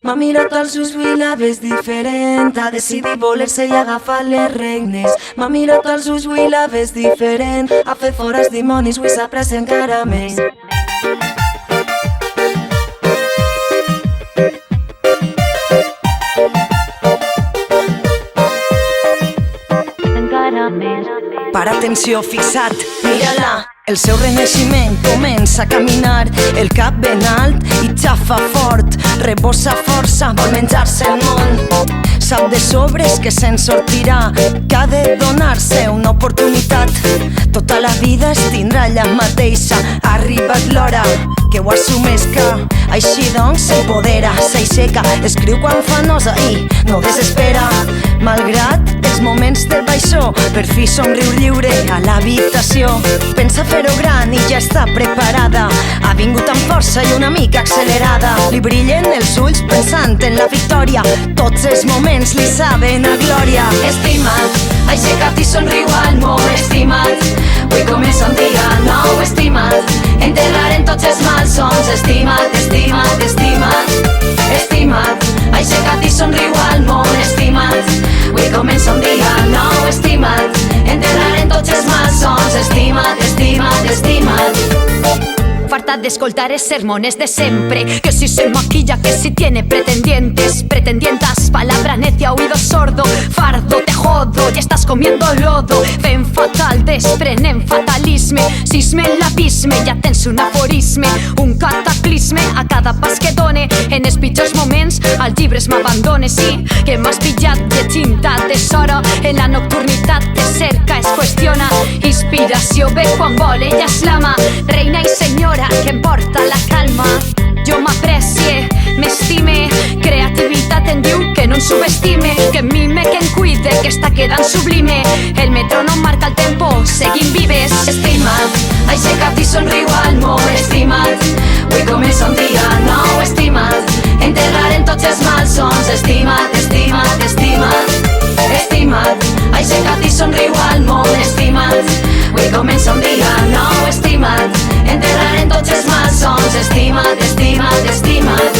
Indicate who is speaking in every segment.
Speaker 1: M'ha mirat als ulls, vull la ves diferent. Ha decidit voler-se i agafar les regnes. M'ha mirat als ulls, vull la ves diferent. Ha fet fora els dimonis, vull s'apressa encara més. Para atenció, fixat, mira-la. El seu renaixement comença a caminar, el cap ben alt i xafa fort, rebossa força, vol menjar-se el món. Sap de sobres que se'n sortirà, que ha de donar-se una oportunitat. Tota la vida es tindrà allà mateixa, ha arribat l'hora que ho assumesca. Així doncs s'empodera, s'aixeca, escriu quan fa nosa i no desespera. Malgrat els moments de baixó, per fi somriu lliure a l'habitació. Pensa fer-ho gran i ja està preparada, ha vingut amb força i una mica accelerada. Li brillen els ulls pensant en la victòria, tots els moments li saben a glòria. Estimat, aixeca't i somriu al món, estimat. Avui comença un dia nou, estimat. Enterrarem tots els malsons, estimat, estimat, estimat. Estimat, aixeca't i somriu al món, estimat. Avui comença un dia nou, estimat. Enterrarem tots els malsons, estimat, estimat, estimat.
Speaker 2: Farta de escoltar es sermones de siempre, que si se maquilla, que si tiene pretendientes, pretendientas, palabra necia, oído sordo, fardo, te jodo, ya estás comiendo lodo. Fem fatal, desprenen fatalisme, sisme en l'abisme, ja tens un aforisme, un cataclisme a cada pas que done. En els pitjors moments, al llibres m'abandone, sí, que m'has pillat de tinta, tesoro, en la nocturnitat te cerca, es qüestiona, inspiració ve quan vol, ella és l'ama, reina i senyora que em porta la calma. Jo m'aprecie, m'estime, creativitat em diu que no em subestime, que em mime, que em cuide, que està quedant sublime. El metrónom marca el tempo, seguim vives. Estimat, aixeca't i somriu al món, estimat. Avui comença un dia nou, estimat. Enterrarem tots els malsons, estimat, estimat, estimat. Estimat, aixeca't i somriu al món, estimat. Avui comença un dia nou, estimat. Enterrarem tots els malsons, estimat, estimat, estimat.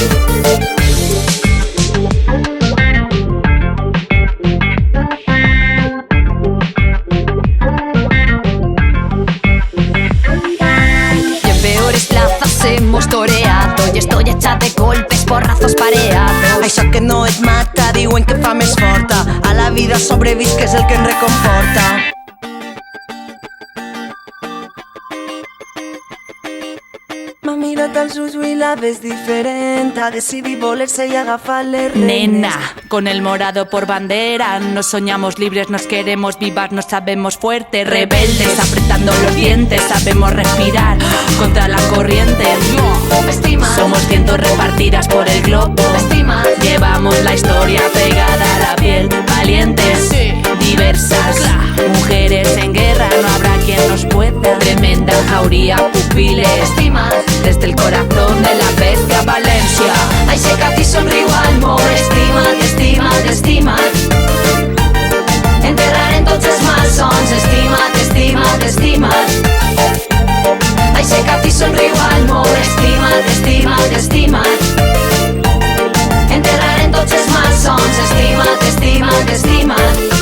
Speaker 2: Y en peores plazas hemos toreado y estoy hecha de golpes, porrazos pareados.
Speaker 1: Això que no et mata, diuen que fa més forta. A la vida sobrevisc, que és el que em reconforta. M'ha mirat als ulls, vull la ves diferent. Ha decidit voler-se y agafar les regnes.
Speaker 3: Nena, con el morado por bandera, nos soñamos libres, nos queremos vivas, nos sabemos fuertes, rebeldes, apretando los dientes, sabemos respirar contra la corriente. Somos cientos repartidas por el globo, llevamos la historia pegada a la piel, valientes, diversas, mujeres en guerra, no habrá quien nos pueda. Tremenda jauría, pupiles, desde el corazón de la bestia Valencia.
Speaker 2: Aixeca't i somriu al món, estimat, estimat, estimat. Enterrarem tots els malsons, estimat, estimat, estimat. Aixeca't i somriu al món, estimat, estimat, estimat. Enterrarem tots els malsons, estimat, estimat, estimat.